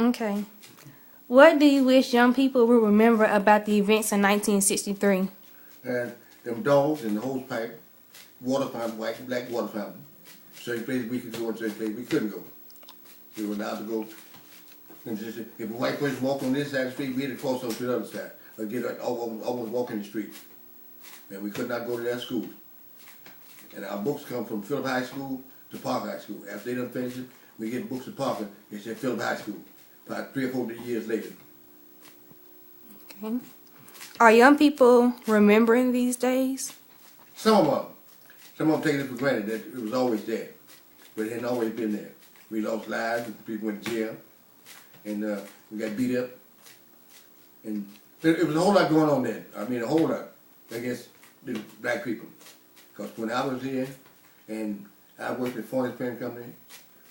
Okay. What do you wish young people will remember about the events in 1963? And them dogs and the hose pipe, water fountain, white and black water fountain. Certain places we could go and certain places we couldn't go. We were allowed to go. And just, if a white person walked on this side of the street, we had to cross over to the other side. Or get almost walk in the street. And we could not go to that school. And our books come from Phillip High School to Park High School. After they done finished it, we get books at Parker. It said Phillip High School. About 3 or 4 years later. Okay. Are young people remembering these days? Some of them taking it for granted that it was always there. But it hadn't always been there. We lost lives, people went to jail, and we got beat up. And it was a whole lot going on then. I mean, a whole lot against the black people. Because when I was here, and I worked at Forney's Printing Company,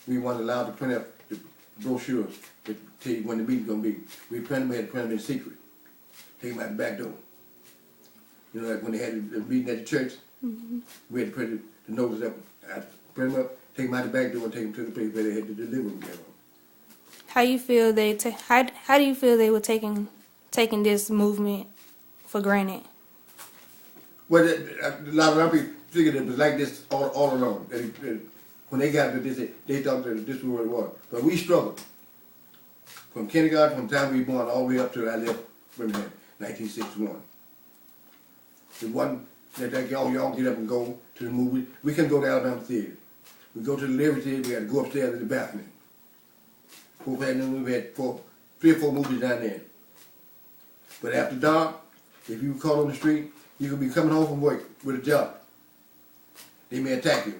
we weren't allowed to print up the brochures to tell you when the meeting's going to be. We had to print them in secret. Take them out the back door. You know, like when they had the meeting at the church, we had to print the notice up. I'd print them up, take them out the back door, and take them to the place where they had to deliver them. How you feel how do you feel they were taking this movement for granted? Well, a lot of other people figured it was like this all along. When they got to this, they thought that this was what it was. But we struggled. From kindergarten, from the time we were born, all the way up to I left Birmingham, 1961. The one that y'all get up and go to the movie. We couldn't go to Alabama Theater. We go to the Liberty Theater, we had to go upstairs to the balcony. We had 3 or 4 movies down there. But after dark, if you were caught on the street, you could be coming home from work with a job. They may attack you.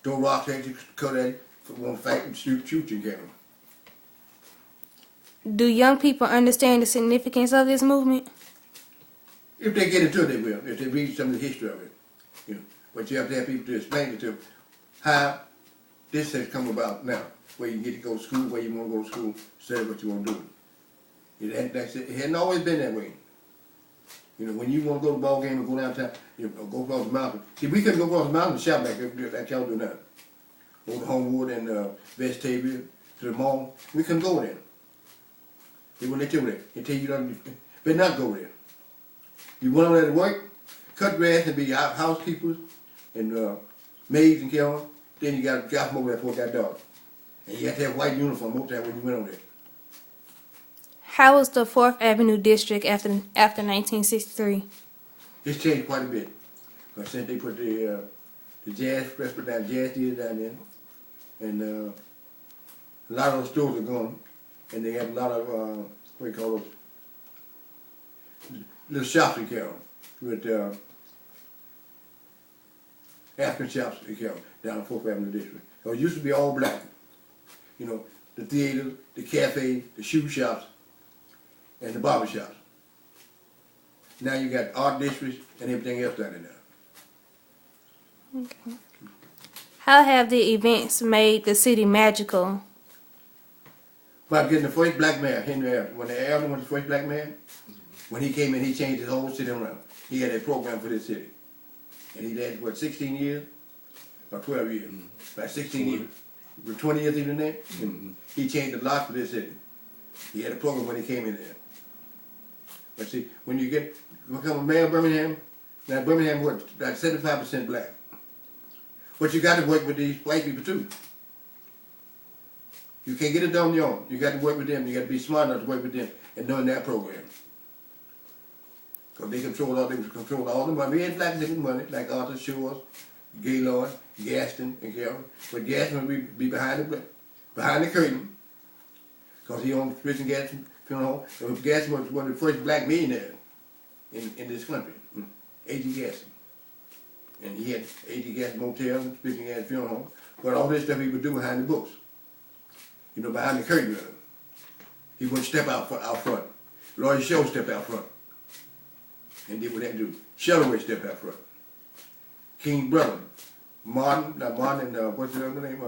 Throw rocks at you, cut at you, want to fight and shoot you and get them. Do young people understand the significance of this movement? If they get into it, they will. If they read some of the history of it, you know. But you have to have people to explain it to them how this has come about now, where you get to go to school, where you want to go to school, instead of what you want to do. It hadn't always been that way. You know, when you want to go to the ball game or go downtown, you know, go across the mountain. See, we couldn't go across the mountain and shop like y'all do now. Go to Homewood and Vestavia, to the mall. We couldn't go there. They wouldn't let you there. They tell you better not go there. You went over there to work, cut grass and be housekeepers and maids and care on. Then you got to drop them over there before it got dark. And you had to have a white uniform most of the time when you went over there. How was the 4th Avenue district after 1963? It's changed quite a bit. Because since they put the jazz restaurant down, jazz theater down there, and a lot of those stores are gone, and they have a lot of what do you call those little shops in Carroll with African shops in Carroll down the 4th Avenue district. So it used to be all black. You know, the theaters, the cafes, the shoe shops, and the barber shops. Now you got art districts and everything else down there now. Okay. How have the events made the city magical? By getting the first black mayor, Henry Allen. When the Allen was the first black mayor, when he came in, he changed his whole city around. He had a program for this city. And he had, what, 16 years? Or 12 years. About 16 years. With 20 years even there. And he changed a lot for this city. He had a program when he came in there. But see, when you become a mayor of Birmingham, now Birmingham was like 75% black. But you got to work with these white people too. You can't get it done on your own. You got to work with them. You got to be smart enough to work with them and doing that program. Because they control all the money. We had blacks getting money, like Arthur Shores, Gaylord, Gaston, and Carroll. But Gaston would be behind the curtain. Because he owned Richard Gaston Funeral Home. And Gaston was one of the first black millionaires in this country. A.G. Gaston. And he had A.G. Gaston Motel, Richard Gaston Funeral Home. But all this stuff he would do behind the books. You know, behind the curtain. He wouldn't step out front. Lloyd Show stepped out front. And did what they do. Shellaway stepped out front. King's brother, Martin and what's the other name?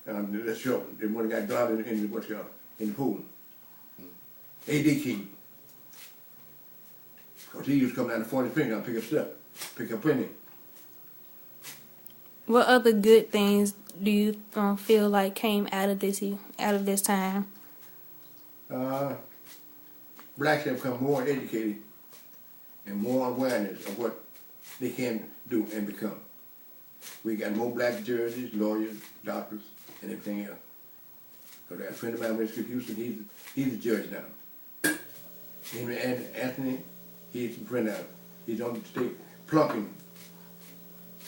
That's short. The one that got drowned in the pool. A.D. King. Because he used to come down to 40 Spring and pick up stuff, pick up printing. What other good things do you feel like came out of this time? Blacks have become more educated and more awareness of what they can do and become. We got more black judges, lawyers, doctors, and everything else. So that friend of mine, Mr. Houston, he's a judge now. Henry Anthony, he's a friend of. He's on the state plunking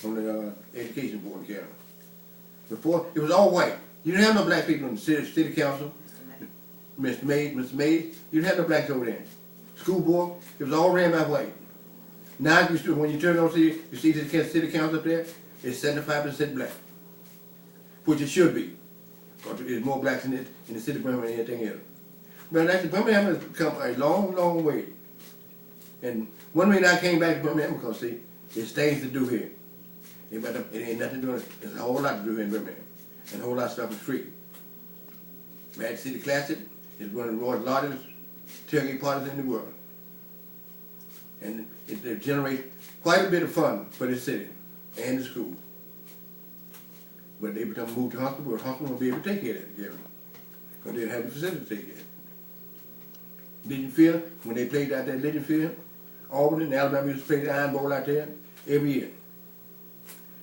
on the education board in Canada. Before, it was all white. You didn't have no black people in the city council. Mr. Mays, you didn't have no blacks over there. School board, it was all ran by white. Now, when you turn on city, you see the city council up there, it's 75% black, which it should be, because there's more blacks in the city of Birmingham than anything else. But actually, Birmingham has come a long, long way. And one reason I came back to Birmingham, because see, there's things to do here. It ain't nothing doing. There's a whole lot to do here in Birmingham, and a whole lot of stuff is free. Mad City Classic is one of the largest tailgate parties in the world, and it generates quite a bit of fun for the city and the school. But they become moved to Huntsville, but Huntsville won't be able to take care of that, Gary, because they didn't have the facility to take care of it. Legion Field, when they played out there at Legion Field, Albany and Alabama used to play the Iron Bowl out there every year.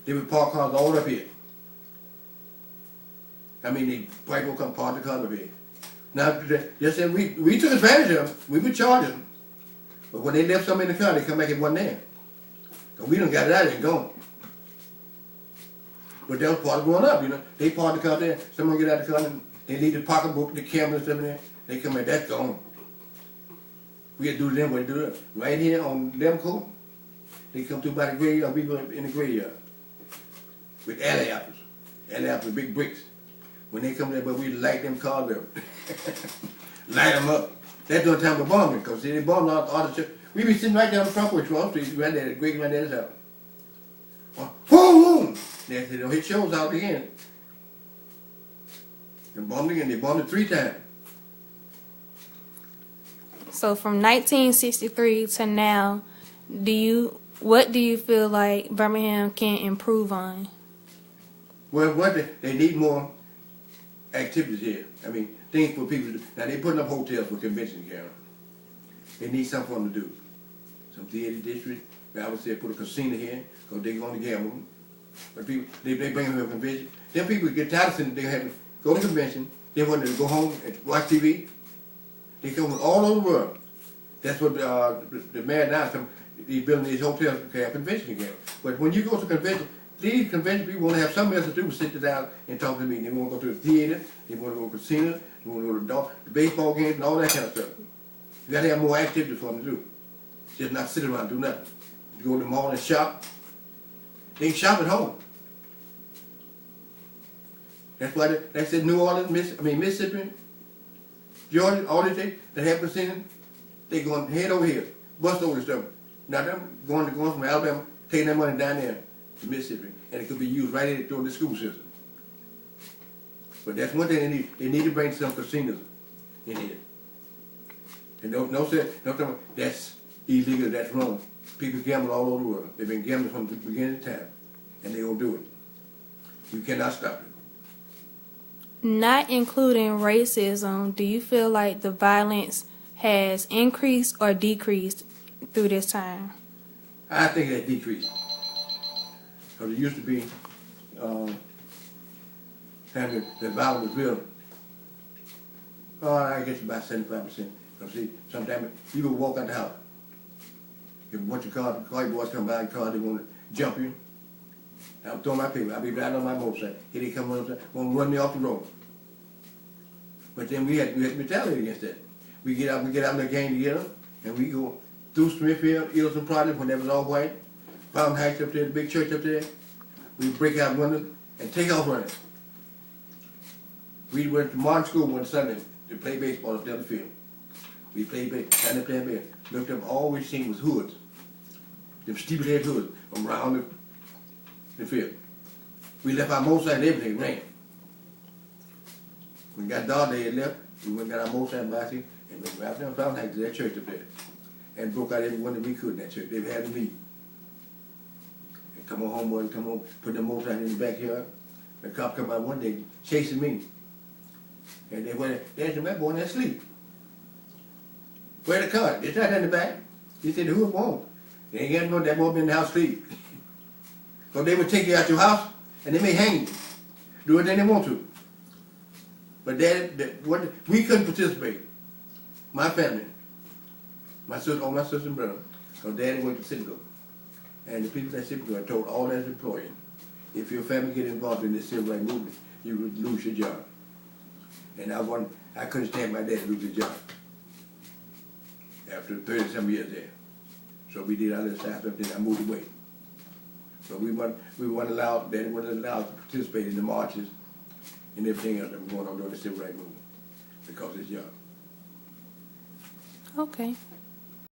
They would park cars all up here. I mean, they white people come park the cars up here. Now, just said we took advantage of them. We would charge them. But when they left something in the car, they come back and wasn't there. So we done got it out of there and gone. But that was part of growing up, you know. They park the car there, someone get out the car, and they leave the pocketbook, the camera and stuff in there. They come back, that's gone. We had to do to them what they do to us. Right here on Lemco, they come through by the graveyard, we go in the graveyard with alley apples. Alley apples, big bricks. When they come there, but we light them cars up. Light them up. That's the time of bombing, because see, they bombed all the church. We be sitting right down the front porch, 12th Street, right there, the great right there, this house. Boom, boom! They don't hit shows out again. They bombed again, they bombed it 3 times. So from 1963 to now, what do you feel like Birmingham can improve on? Well, they need more activities here. I mean, things for people to do. Now, they're putting up hotels for convention, Karen. They need something for them to do. Some theater district. I would say put a casino here, because they're going to gamble. But people, they bring them to a convention. Then people get tired of sitting, they have to go to convention. They want to go home and watch TV. They come from all over the world. That's what the mayor now, he's building these hotels to have convention again. But when you go to convention, these convention people want to have something else to do but sit down and talk to me. They want to go to the theater, they want to go to the casino, they want to go to the baseball games and all that kind of stuff. You got to have more activities for them to do. Just not sit around and do nothing. You go to the mall and shop. They can shop at home. That's why they said New Orleans, Mississippi, Georgia, all these things that have casino, they going head over here, bust over stuff. Now them going from Alabama, taking that money down there to Mississippi, and it could be used right in through the school system. But that's one thing they need. They need to bring some casinos in here. And don't say that's illegal, that's wrong. People gamble all over the world. They've been gambling from the beginning of time, and they're gonna do it. You cannot stop it. Not including racism, do you feel like the violence has increased or decreased through this time? I think it decreased. Because it used to be, time the violence was real. I guess about 75%. Because see, sometimes you go walk out the house. If a bunch of car boys come by in cars, they want to jump you. I'll throw my paper. I'll be riding on my motorcycle. Here they come on the want to run me off the road. But then we had to retaliate against that. We get out in the gang together, and we go through Smithfield, Edelson Project, when that was all white. Fountain Heights up there, the big church up there. We break out windows and take off running. We went to Martin School one Sunday to play baseball up there on the field. We played baseball, got up there and looked up, all we seen was hoods. Them steeple-head hoods around the field. We left our motorcycle and everything, ran. When we got dark, they had left. We went and got our motorcycle and bicycle and went right down Fountain Heights to that church up there. And broke out every window we could in that church. They had to meet. And come on home, boy, come on, put the motorcycle in the backyard, The cop come out one day chasing me. And they went, there's the man boy in there asleep. Where the car? It's right in the back. He said, who it won't? They ain't got no that boy been in the house sleep. So they would take you out your house and they may hang you. Do anything they want to. But we couldn't participate. My family, my sister, all my sisters and brothers. So daddy went to Citgo. And the people at Citgo told all their employees, if your family get involved in this civil rights movement, you would lose your job. And I couldn't stand my dad lose his job. After 30-some years there. So we did our little staff up there, I moved away. So we weren't allowed, daddy wasn't allowed to participate in the marches and everything else that was going on during the civil rights movement because of his job. Okay.